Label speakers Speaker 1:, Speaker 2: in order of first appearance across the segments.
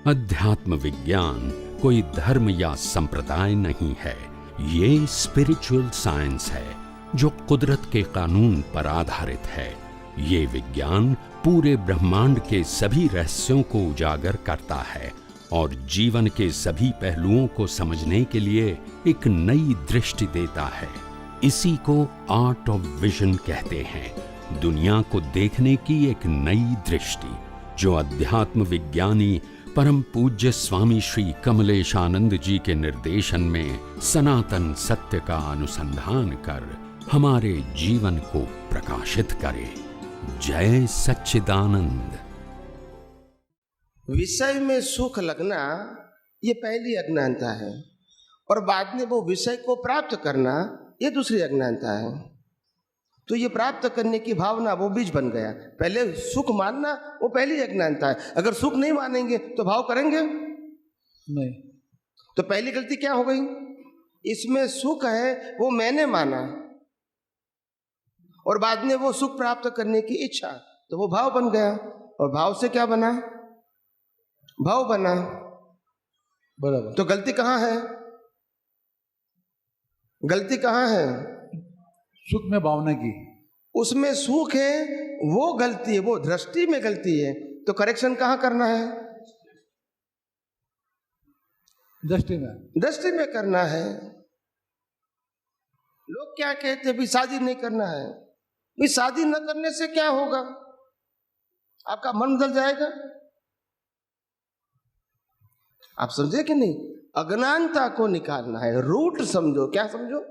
Speaker 1: अध्यात्म विज्ञान कोई धर्म या संप्रदाय नहीं है, ये स्पिरिचुअल साइंस है जो कुदरत के कानून पर आधारित है। ये विज्ञान पूरे ब्रह्मांड के सभी रहस्यों को उजागर करता है और जीवन के सभी पहलुओं को समझने के लिए एक नई दृष्टि देता है। इसी को आर्ट ऑफ विजन कहते हैं, दुनिया को देखने की एक नई दृष्टि, जो अध्यात्म विज्ञानी परम पूज्य स्वामी श्री कमलेशानंद जी के निर्देशन में सनातन सत्य का अनुसंधान कर हमारे जीवन को प्रकाशित करे। जय सच्चिदानंद।
Speaker 2: विषय में सुख लगना ये पहली अज्ञानता है और बाद में वो विषय को प्राप्त करना ये दूसरी अज्ञानता है। तो ये प्राप्त करने की भावना वो बीज बन गया। पहले सुख मानना वो पहली अज्ञानता है। अगर सुख नहीं मानेंगे तो भाव करेंगे
Speaker 3: नहीं।
Speaker 2: तो पहली गलती क्या हो गई? इसमें सुख है वो मैंने माना और बाद में वो सुख प्राप्त करने की इच्छा, तो वो भाव बन गया। और भाव से क्या बना? भाव बना।
Speaker 3: बराबर।
Speaker 2: तो गलती कहाँ है? गलती कहाँ है?
Speaker 3: सुख में भावना की,
Speaker 2: उसमें सुख है वो गलती है, वो दृष्टि में गलती है। तो करेक्शन कहाँ करना है?
Speaker 3: दृष्टि में।
Speaker 2: दृष्टि में करना है। लोग क्या कहते हैं? भी शादी नहीं करना है। भी शादी न करने से क्या होगा? आपका मन बदल जाएगा। आप समझे कि नहीं? अज्ञानता को निकालना है। रूट समझो। क्या समझो?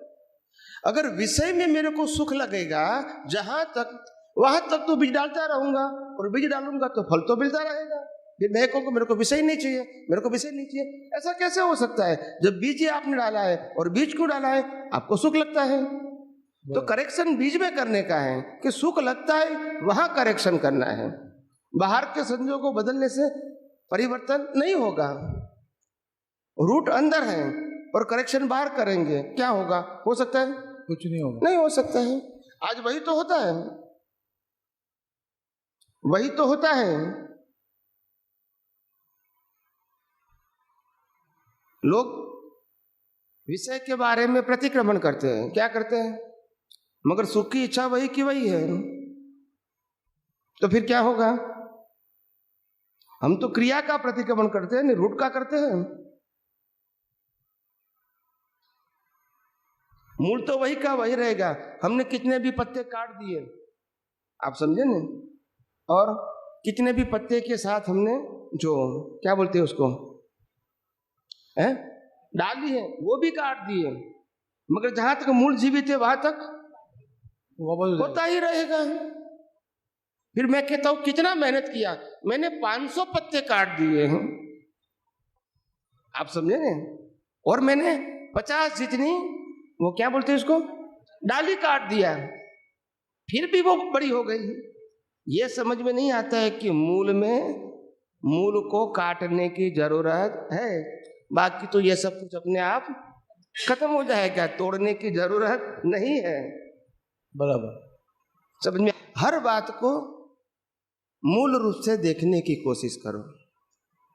Speaker 2: अगर विषय में मेरे को सुख लगेगा जहां तक, वहां तक तो बीज डालता रहूंगा और बीज डालूंगा तो फल तो मिलता रहेगा। फिर मैं कहूँगा मेरे को विषय नहीं चाहिए, मेरे को विषय नहीं चाहिए। ऐसा कैसे हो सकता है? जब बीज आपने डाला है और बीज को डाला है आपको सुख लगता है। तो करेक्शन बीज में करने का है कि सुख लगता है वहां करेक्शन करना है। बाहर के संजोगों को बदलने से परिवर्तन नहीं होगा। रूट अंदर है और करेक्शन बाहर करेंगे, क्या होगा? हो सकता है?
Speaker 3: कुछ नहीं होगा।
Speaker 2: नहीं हो सकता है। आज वही तो होता है, वही तो होता है। लोग विषय के बारे में प्रतिक्रमण करते हैं। क्या करते हैं? मगर सुख की इच्छा वही की वही है। तो फिर क्या होगा? हम तो क्रिया का प्रतिक्रमण करते हैं, नहीं रूट का करते हैं। मूल तो वही का वही रहेगा। हमने कितने भी पत्ते काट दिए, आप समझे न? और कितने भी पत्ते के साथ हमने जो क्या बोलते हैं उसको है डाली है, वो भी काट दिए, मगर जहां तक मूल जीवित है वहां तक होता ही रहेगा। फिर मैं कहता हूं कितना मेहनत किया, मैंने 500 पत्ते काट दिए हैं, आप समझे न? और मैंने 50 जितनी वो क्या बोलते हैं उसको डाली काट दिया, फिर भी वो बड़ी हो गई। ये समझ में नहीं आता है कि मूल को काटने की जरूरत है, बाकी तो ये सब कुछ अपने आप खत्म हो जाएगा, तोड़ने की जरूरत नहीं है।
Speaker 3: बराबर।
Speaker 2: समझ में? हर बात को मूल रूप से देखने की कोशिश करो,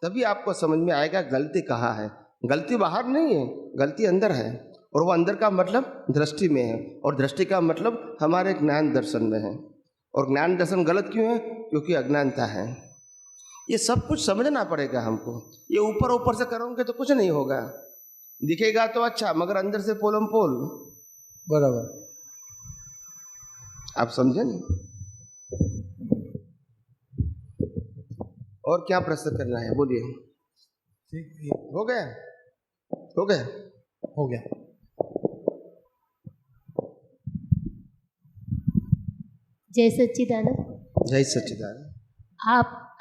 Speaker 2: तभी आपको समझ में आएगा गलती कहाँ है। गलती बाहर नहीं है, गलती अंदर है। और वो अंदर का मतलब दृष्टि में है, और दृष्टि का मतलब हमारे ज्ञान दर्शन में है। और ज्ञान दर्शन गलत क्यों है? क्योंकि अज्ञानता है। ये सब कुछ समझना पड़ेगा हमको। ये ऊपर ऊपर से करोगे तो कुछ नहीं होगा, दिखेगा तो अच्छा, मगर अंदर से पोलम पोल।
Speaker 3: बराबर।
Speaker 2: आप समझे नहीं? और क्या प्रश्न करना है? बोलिए।
Speaker 3: ठीक,
Speaker 2: हो गया? हो गया?
Speaker 3: हो गया।
Speaker 4: जय सच्चिदानंद।
Speaker 2: जय सच्चिदानंद।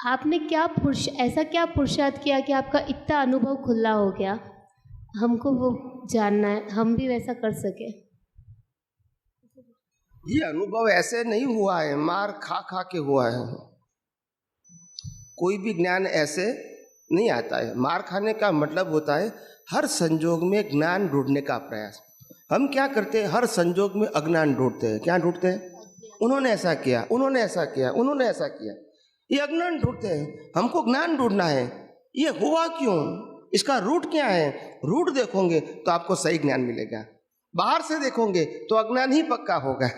Speaker 4: आपने ऐसा क्या पुरुषार्थ किया कि आपका इतना अनुभव खुला हो गया? हमको वो जानना है, हम भी वैसा कर सके।
Speaker 2: ये अनुभव ऐसे नहीं हुआ है, मार खा खा के हुआ है। कोई भी ज्ञान ऐसे नहीं आता है। मार खाने का मतलब होता है हर संजोग में ज्ञान ढूंढने का प्रयास। हम क्या करते हैं? हर संजोग में अज्ञान ढूंढते हैं। क्या ढूंढते हैं? उन्होंने ऐसा किया, उन्होंने ऐसा किया, उन्होंने ऐसा किया, ये अज्ञान ढूंढते हैं। हमको ज्ञान ढूंढना है। ये हुआ क्यों, इसका रूट क्या है। रूट देखोगे तो आपको सही ज्ञान मिलेगा, बाहर से देखोगे तो अज्ञान ही पक्का होगा।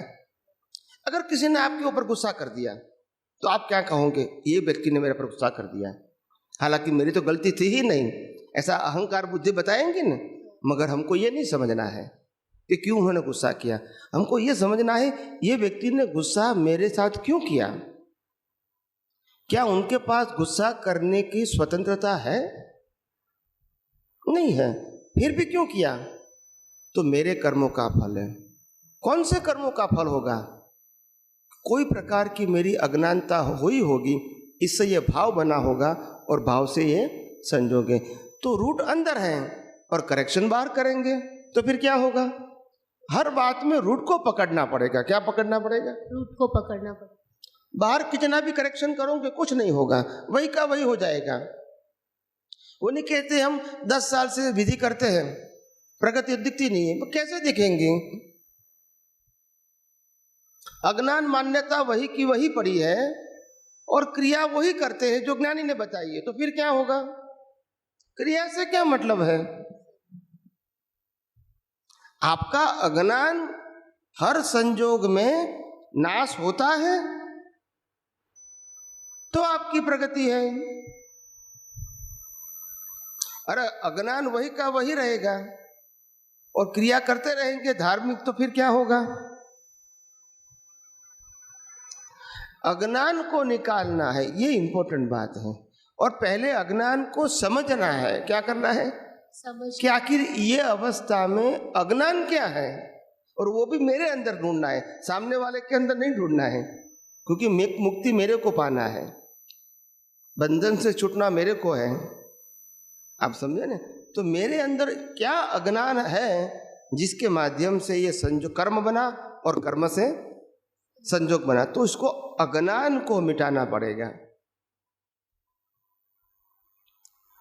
Speaker 2: अगर किसी ने आपके ऊपर गुस्सा कर दिया तो आप क्या कहोगे, ये व्यक्ति ने मेरे पर गुस्सा कर दिया, हालांकि मेरी तो गलती थी ही नहीं, ऐसा अहंकार बुद्धि बताएंगे न। मगर हमको ये नहीं समझना है कि क्यों उन्होंने गुस्सा किया, हमको ये समझना है ये व्यक्ति ने गुस्सा मेरे साथ क्यों किया। क्या उनके पास गुस्सा करने की स्वतंत्रता है? नहीं है, फिर भी क्यों किया? तो मेरे कर्मों का फल है। कौन से कर्मों का फल होगा? कोई प्रकार की मेरी अज्ञानता हुई होगी, इससे ये भाव बना होगा और भाव से ये संजोग है। तो रूट अंदर है और करेक्शन बाहर करेंगे तो फिर क्या होगा? हर बात में रूट को पकड़ना पड़ेगा। क्या पकड़ना पड़ेगा?
Speaker 4: रूट को पकड़ना पड़ेगा।
Speaker 2: बाहर कितना भी करेक्शन करोगे कुछ नहीं होगा, वही का वही हो जाएगा। वो नहीं कहते हम 10 साल से विधि करते हैं, प्रगति दिखती नहीं है, कैसे दिखेंगे? अज्ञान मान्यता वही की वही पड़ी है और क्रिया वही करते हैं जो ज्ञानी ने बताई है, तो फिर क्या होगा? क्रिया से क्या मतलब है? आपका अज्ञान हर संजोग में नाश होता है तो आपकी प्रगति है। अरे अज्ञान वही का वही रहेगा और क्रिया करते रहेंगे धार्मिक, तो फिर क्या होगा? अज्ञान को निकालना है, ये इंपॉर्टेंट बात है। और पहले अज्ञान को समझना है। क्या करना है?
Speaker 4: समझ
Speaker 2: कि आखिर ये अवस्था में अज्ञान क्या है, और वो भी मेरे अंदर ढूंढना है, सामने वाले के अंदर नहीं ढूंढना है। क्योंकि मुक्ति मेरे को पाना है, बंधन से छूटना मेरे को है। आप समझे ना? तो मेरे अंदर क्या अज्ञान है जिसके माध्यम से ये संजोग कर्म बना और कर्म से संजोग बना, तो इसको अज्ञान को मिटाना पड़ेगा।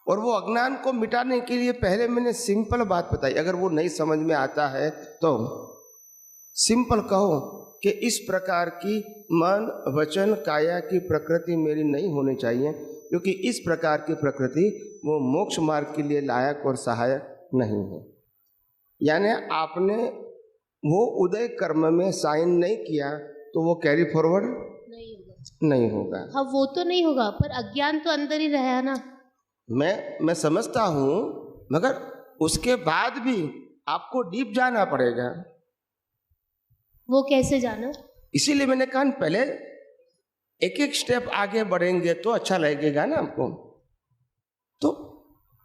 Speaker 2: और वो अज्ञान को मिटाने के लिए पहले मैंने सिंपल बात बताई। अगर वो नहीं समझ में आता है तो सिंपल कहो कि इस प्रकार की मन वचन काया की प्रकृति मेरी नहीं होनी चाहिए, क्योंकि इस प्रकार की प्रकृति वो मोक्ष मार्ग के लिए लायक और सहायक नहीं है। यानी आपने वो उदय कर्म में साइन नहीं किया तो वो कैरी फॉरवर्ड नहीं होगा।
Speaker 4: हाँ, वो तो नहीं होगा, पर अज्ञान तो अंदर ही रहा ना।
Speaker 2: मैं समझता हूँ, मगर उसके बाद भी आपको डीप जाना पड़ेगा।
Speaker 4: वो कैसे जाना?
Speaker 2: इसीलिए मैंने कहा पहले एक एक स्टेप आगे बढ़ेंगे तो अच्छा लगेगा ना आपको। तो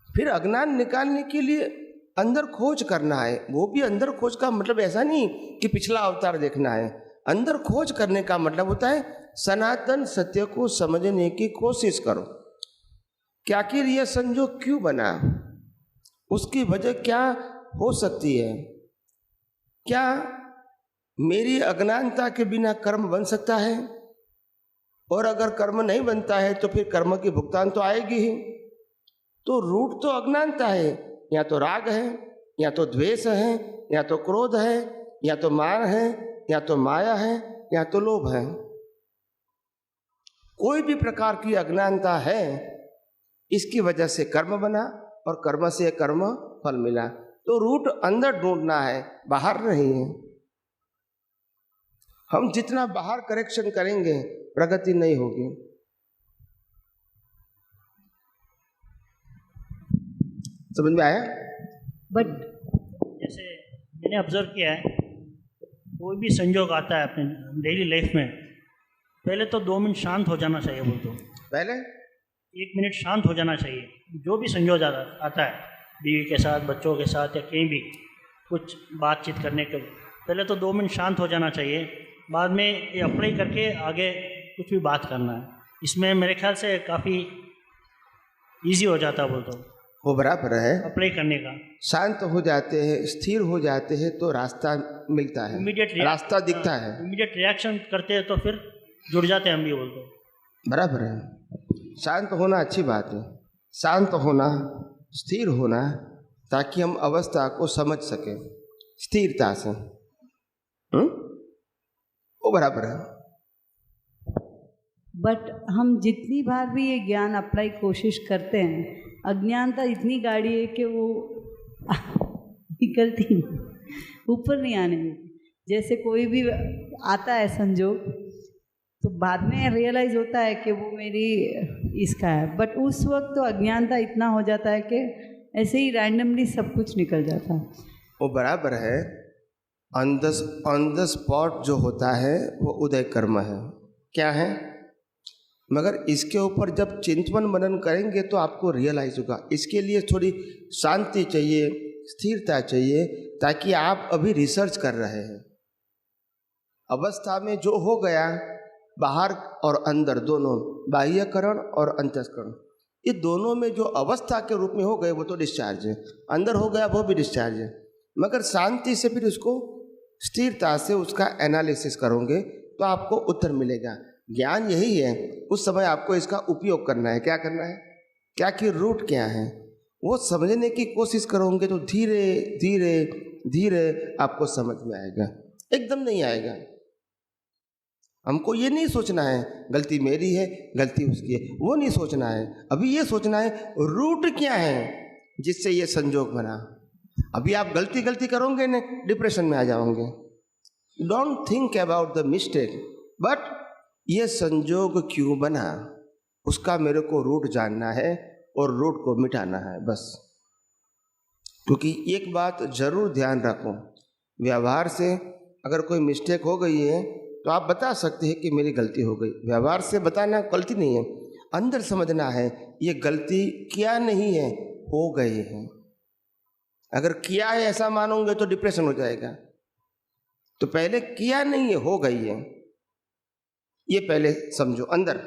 Speaker 2: फिर अज्ञान निकालने के लिए अंदर खोज करना है। वो भी अंदर खोज का मतलब ऐसा नहीं कि पिछला अवतार देखना है। अंदर खोज करने का मतलब होता है सनातन सत्य को समझने की कोशिश करो कि आखिर यह संजोग क्यों बना, उसकी वजह क्या हो सकती है। क्या मेरी अज्ञानता के बिना कर्म बन सकता है? और अगर कर्म नहीं बनता है तो फिर कर्म की भुगतान तो आएगी ही। तो रूट तो अज्ञानता है, या तो राग है, या तो द्वेष है, या तो क्रोध है, या तो मान है, या तो माया है, या तो लोभ है। कोई भी प्रकार की अज्ञानता है, इसकी वजह से कर्म बना और कर्म से कर्म फल मिला। तो रूट अंदर ढूंढना है, बाहर नहीं है। हम जितना बाहर करेक्शन करेंगे प्रगति नहीं होगी। समझ में आया?
Speaker 5: बट जैसे मैंने ऑब्जर्व किया है, कोई भी संजोग आता है अपने डेली लाइफ में, पहले तो 2 मिनट शांत हो जाना चाहिए। बोलते हो
Speaker 2: पहले
Speaker 5: 1 मिनट शांत हो जाना चाहिए। जो भी संजोग आता है बीवी के साथ, बच्चों के साथ, या कहीं भी कुछ बातचीत करने के, पहले तो 2 मिनट शांत हो जाना चाहिए। बाद में ये अप्लाई करके आगे कुछ भी बात करना है। इसमें मेरे ख्याल से काफ़ी इजी हो जाता है। बोलते हो
Speaker 2: वो बराबर है।
Speaker 5: अप्लाई करने का
Speaker 2: शांत हो जाते हैं, स्थिर हो जाते हैं तो रास्ता मिलता है,
Speaker 5: इमीडिएट
Speaker 2: रास्ता दिखता है।
Speaker 5: इमीडिएट रिएक्शन करते हैं तो फिर जुड़ जाते हैं हम भी। बोलते हो
Speaker 2: बराबर है। शांत होना अच्छी बात है, शांत होना, स्थिर होना, ताकि हम अवस्था को समझ सकें स्थिरता से। वो बराबर है।
Speaker 6: बट हम जितनी बार भी ये ज्ञान अप्लाई कोशिश करते हैं, अज्ञानता इतनी गाढ़ी है कि वो निकलती नहीं, ऊपर नहीं आने देती। जैसे कोई भी आता है संजोग तो बाद में रियलाइज़ होता है कि वो मेरी इसका है, बट उस वक्त तो अज्ञानता इतना हो जाता है कि ऐसे ही रैंडमली सब कुछ निकल जाता है।
Speaker 2: वो बराबर है, ऑन द स्पॉट जो होता है वो उदय कर्म है, क्या है, मगर इसके ऊपर जब चिंतन मनन करेंगे तो आपको रियलाइज होगा। इसके लिए थोड़ी शांति चाहिए, स्थिरता चाहिए, ताकि आप अभी रिसर्च कर रहे हैं। अवस्था में जो हो गया बाहर और अंदर दोनों, बाह्यकरण और अंतःकरण, ये दोनों में जो अवस्था के रूप में हो गए वो तो डिस्चार्ज है, अंदर हो गया वो भी डिस्चार्ज है। मगर शांति से फिर उसको स्थिरता से उसका एनालिसिस करोगे तो आपको उत्तर मिलेगा। ज्ञान यही है, उस समय आपको इसका उपयोग करना है। क्या करना है, क्या कि रूट क्या है वो समझने की कोशिश करोगे तो धीरे धीरे धीरे आपको समझ में आएगा, एकदम नहीं आएगा। हमको ये नहीं सोचना है गलती मेरी है गलती उसकी है, वो नहीं सोचना है। अभी ये सोचना है रूट क्या है जिससे ये संजोग बना। अभी आप गलती करोगे ना, डिप्रेशन में आ जाओगे। Don't think about the mistake, but ये संजोग क्यों बना उसका मेरे को रूट जानना है और रूट को मिटाना है बस। क्योंकि एक बात जरूर ध्यान रखो, व्यवहार से अगर कोई मिस्टेक हो गई है तो आप बता सकते हैं कि मेरी गलती हो गई। व्यवहार से बताना गलती नहीं है, अंदर समझना है ये गलती क्या नहीं है, हो गई है। अगर किया है ऐसा मानोगे तो डिप्रेशन हो जाएगा। तो पहले किया नहीं है, हो गई है, ये पहले समझो अंदर,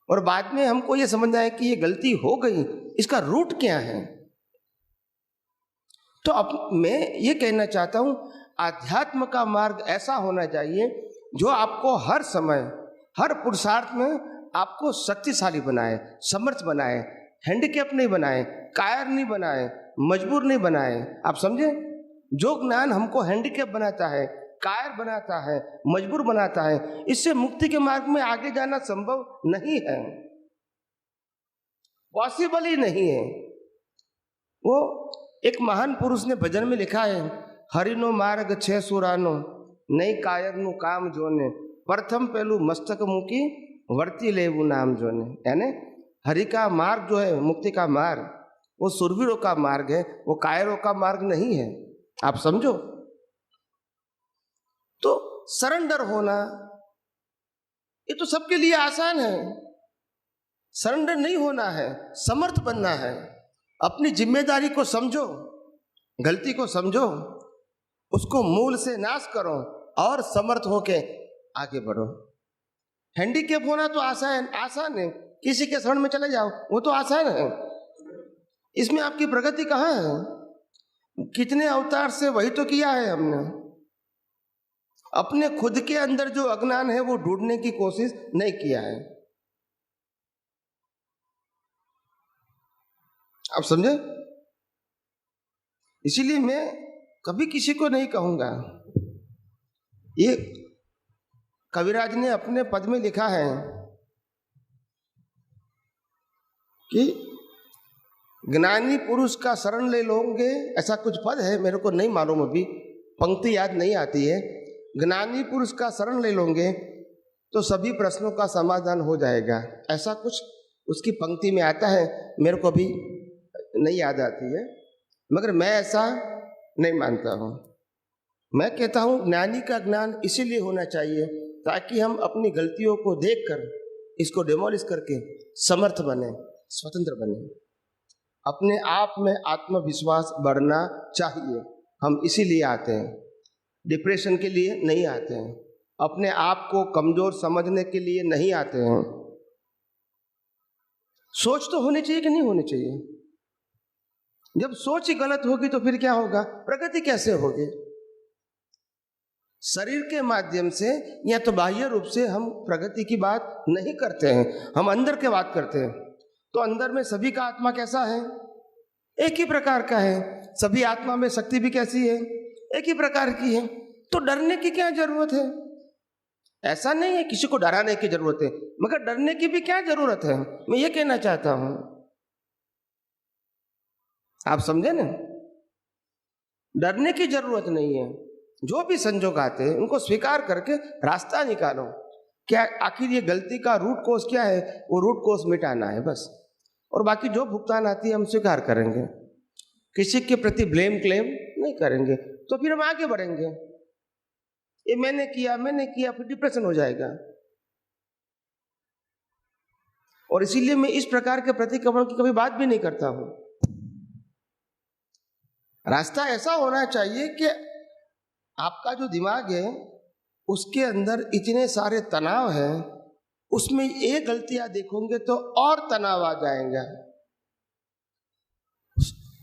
Speaker 2: और बाद में हमको ये समझना है कि ये गलती हो गई, इसका रूट क्या है। तो अब मैं ये कहना चाहता हूं, आध्यात्म का मार्ग ऐसा होना चाहिए जो आपको हर समय हर पुरुषार्थ में आपको शक्तिशाली बनाए, समर्थ बनाए, हैंडीकैप नहीं बनाए, कायर नहीं बनाए, मजबूर नहीं बनाए। आप समझे, जो ज्ञान हमको हैंडीकैप बनाता है, कायर बनाता है, मजबूर बनाता है, इससे मुक्ति के मार्ग में आगे जाना संभव नहीं है, पॉसिबल ही नहीं है। वो एक महान पुरुष ने भजन में लिखा है, हरिनो मार्ग छे सुरानो नहीं कायर नु काम जोने, प्रथम पहलू मस्तक मुकी वर्ती लेवु नाम जोने। यानी हरि का मार्ग जो है, मुक्ति का मार्ग, वो सुरवीरों का मार्ग है, वो कायरों का मार्ग नहीं है। आप समझो। तो सरेंडर होना ये तो सबके लिए आसान है, सरेंडर नहीं होना है, समर्थ बनना है। अपनी जिम्मेदारी को समझो, गलती को समझो, उसको मूल से नाश करो और समर्थ होके आगे बढ़ो। हैंडीकैप होना तो आसान है, किसी के शरण में चले जाओ, वो तो आसान है। इसमें आपकी प्रगति कहाँ है? कितने अवतार से वही तो किया है हमने। अपने खुद के अंदर जो अज्ञान है वो ढूंढने की कोशिश नहीं किया है। आप समझे? इसीलिए मैं कभी किसी को नहीं कहूंगा। ये कविराज ने अपने पद में लिखा है कि ज्ञानी पुरुष का शरण ले लोगे, ऐसा कुछ पद है, मेरे को नहीं मालूम, अभी पंक्ति याद नहीं आती है। ज्ञानी पुरुष का शरण ले लोगे तो सभी प्रश्नों का समाधान हो जाएगा, ऐसा कुछ उसकी पंक्ति में आता है, मेरे को भी नहीं याद आती है, मगर मैं ऐसा नहीं मानता हूँ। मैं कहता हूँ ज्ञानी का ज्ञान इसीलिए होना चाहिए ताकि हम अपनी गलतियों को देखकर इसको डिमोलिश करके समर्थ बने, स्वतंत्र बने। अपने आप में आत्मविश्वास बढ़ना चाहिए। हम इसीलिए आते हैं, डिप्रेशन के लिए नहीं आते हैं, अपने आप को कमजोर समझने के लिए नहीं आते हैं। सोच तो होनी चाहिए कि नहीं होनी चाहिए? जब सोच ही गलत होगी तो फिर क्या होगा? प्रगति कैसे होगी? शरीर के माध्यम से या तो बाह्य रूप से हम प्रगति की बात नहीं करते हैं, हम अंदर के बात करते हैं। तो अंदर में सभी का आत्मा कैसा है? एक ही प्रकार का है। सभी आत्मा में शक्ति भी कैसी है? एक ही प्रकार की है। तो डरने की क्या जरूरत है? ऐसा नहीं है किसी को डराने की जरूरत है, मगर डरने की भी क्या जरूरत है, मैं ये कहना चाहता हूं। आप समझे ना, डरने की जरूरत नहीं है। जो भी संजोग आते हैं उनको स्वीकार करके रास्ता निकालो। क्या आखिर ये गलती का रूट कोस क्या है, वो रूट कोस मिटाना है बस। और बाकी जो भुगतान आती है हम स्वीकार करेंगे, किसी के प्रति ब्लेम क्लेम नहीं करेंगे, तो फिर हम आगे बढ़ेंगे। ये मैंने किया फिर डिप्रेशन हो जाएगा। और इसीलिए मैं इस प्रकार के प्रतिक्रमण की कभी बात भी नहीं करता हूं। रास्ता ऐसा होना चाहिए कि आपका जो दिमाग है उसके अंदर इतने सारे तनाव हैं, उसमें एक गलतियां देखोगे तो और तनाव आ जाएगा।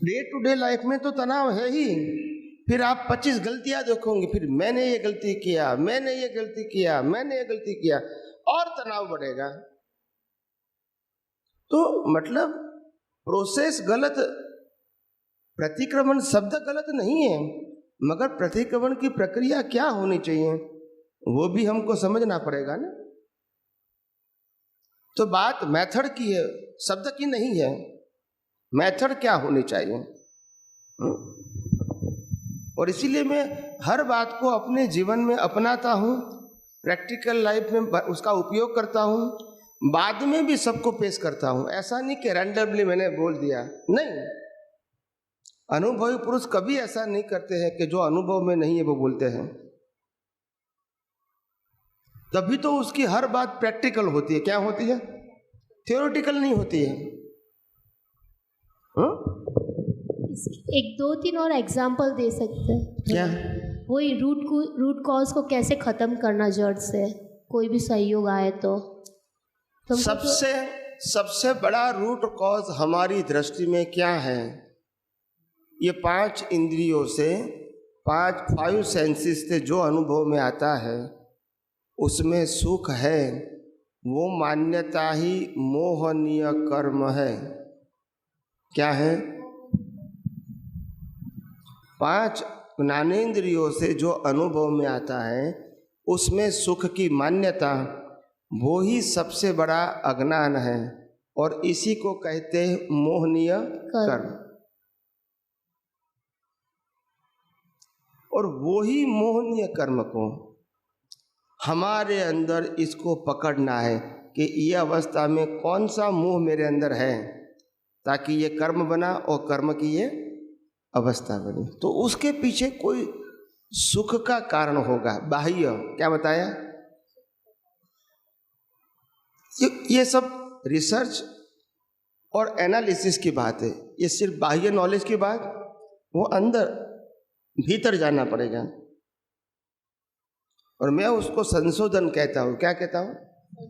Speaker 2: डे टू डे लाइफ में तो तनाव है ही, फिर आप 25 गलतियां देखोगे, फिर मैंने ये गलती किया, मैंने ये गलती किया, मैंने ये गलती किया, और तनाव बढ़ेगा। तो मतलब प्रोसेस गलत, प्रतिक्रमण शब्द गलत नहीं है, मगर प्रतिक्रमण की प्रक्रिया क्या होनी चाहिए वो भी हमको समझना पड़ेगा ना। तो बात मेथड की है, शब्द की नहीं है। मेथड क्या होनी चाहिए। और इसीलिए मैं हर बात को अपने जीवन में अपनाता हूँ, प्रैक्टिकल लाइफ में उसका उपयोग करता हूँ, बाद में भी सबको पेश करता हूँ। ऐसा नहीं कि रैंडमली मैंने बोल दिया, नहीं। अनुभवी पुरुष कभी ऐसा नहीं करते हैं कि जो अनुभव में नहीं है वो बोलते हैं। तभी तो उसकी हर बात प्रैक्टिकल होती है। क्या होती है? थियोरेटिकल नहीं होती है।
Speaker 4: एक 2-3 और एग्जाम्पल दे सकते हैं
Speaker 2: क्या?
Speaker 4: वही रूट कॉज को कैसे खत्म करना जड़ से, कोई भी सहयोग आए तो
Speaker 2: सबसे बड़ा रूट कॉज हमारी दृष्टि में क्या है? ये 5 इंद्रियों से, 5 सेंसेस से जो अनुभव में आता है उसमें सुख है, वो मान्यता ही मोहनीय कर्म है। क्या है? 5 ज्ञानेंद्रियों से जो अनुभव में आता है उसमें सुख की मान्यता, वो ही सबसे बड़ा अज्ञान है, और इसी को कहते हैं मोहनीय कर्म। और वो ही मोहनीय कर्म को हमारे अंदर इसको पकड़ना है कि ये अवस्था में कौन सा मोह मेरे अंदर है, ताकि ये कर्म बना और कर्म की ये अवस्था बनी। तो उसके पीछे कोई सुख का कारण होगा, बाह्य। क्या बताया? ये सब रिसर्च और एनालिसिस की बात है। ये सिर्फ बाह्य नॉलेज की बात, वो अंदर भीतर जाना पड़ेगा। और मैं उसको संशोधन कहता हूँ। क्या कहता हूँ?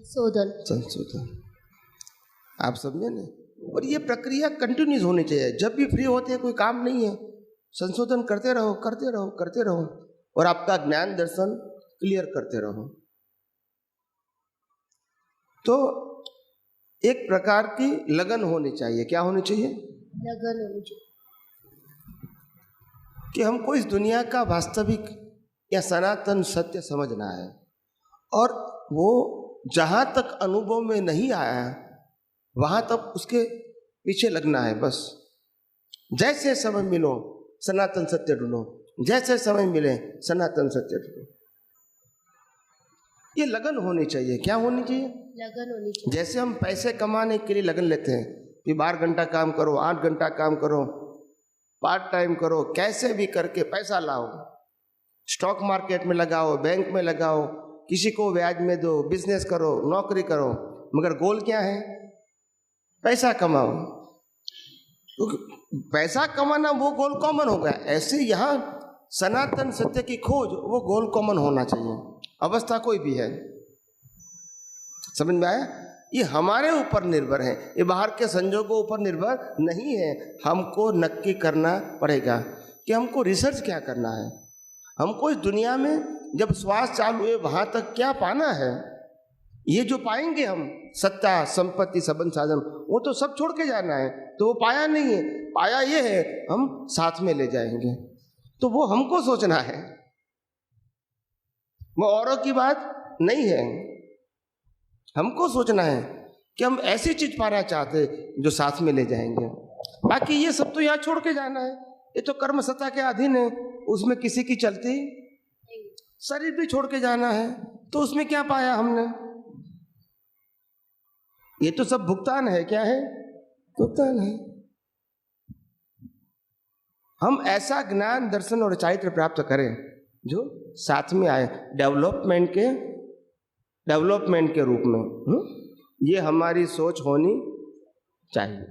Speaker 2: संशोधन। आप समझे ना? और ये प्रक्रिया कंटिन्यूस होनी चाहिए। जब भी फ्री होते हैं, कोई काम नहीं है, संशोधन करते रहो, करते रहो, करते रहो, और आपका ज्ञान दर्शन क्लियर करते रहो। तो एक प्रकार की लगन होनी चाहिए। क्या होनी चाहिए?
Speaker 4: लगन होनी चाहिए
Speaker 2: कि हमको इस दुनिया का वास्तविक या सनातन सत्य समझना है, और वो जहाँ तक अनुभव में नहीं आया वहाँ तक उसके पीछे लगना है बस। जैसे समय मिलो सनातन सत्य ढूंढो, जैसे समय मिले सनातन सत्य ढूंढो। ये लगन होनी चाहिए। क्या होनी चाहिए?
Speaker 4: लगन होनी चाहिए।
Speaker 2: जैसे हम पैसे कमाने के लिए लगन लेते हैं कि 12 घंटा काम करो, 8 घंटा काम करो, पार्ट टाइम करो, कैसे भी करके पैसा लाओ, स्टॉक मार्केट में लगाओ, बैंक में लगाओ, किसी को ब्याज में दो, बिजनेस करो, नौकरी करो, मगर गोल क्या है? पैसा कमाओ। तो पैसा कमाना वो गोल कॉमन हो गया। ऐसे यहाँ सनातन सत्य की खोज, वो गोल कॉमन होना चाहिए, अवस्था कोई भी है। समझ में आया? ये हमारे ऊपर निर्भर है, ये बाहर के संजोगों ऊपर निर्भर नहीं है। हमको नक्की करना पड़ेगा कि हमको रिसर्च क्या करना है, हमको इस दुनिया में जब श्वास चालू है वहां तक क्या पाना है। ये जो पाएंगे हम, सत्ता, संपत्ति, संबंध, साधन, वो तो सब छोड़ के जाना है, तो वो पाया नहीं है। पाया ये है हम साथ में ले जाएंगे, तो वो हमको सोचना है, वो औरों की बात नहीं है। हमको सोचना है कि हम ऐसी चीज पाना चाहते जो साथ में ले जाएंगे। बाकी ये सब तो यहाँ छोड़ के जाना है, ये तो कर्म सत्ता के अधीन है, उसमें किसी की चलती। शरीर भी छोड़ के जाना है तो उसमें क्या पाया हमने? ये तो सब भुगतान है। क्या है? भुगतान है। हम ऐसा ज्ञान, दर्शन और चारित्र प्राप्त करें जो साथ में आए, डेवलपमेंट के रूप में। ये हमारी सोच होनी चाहिए।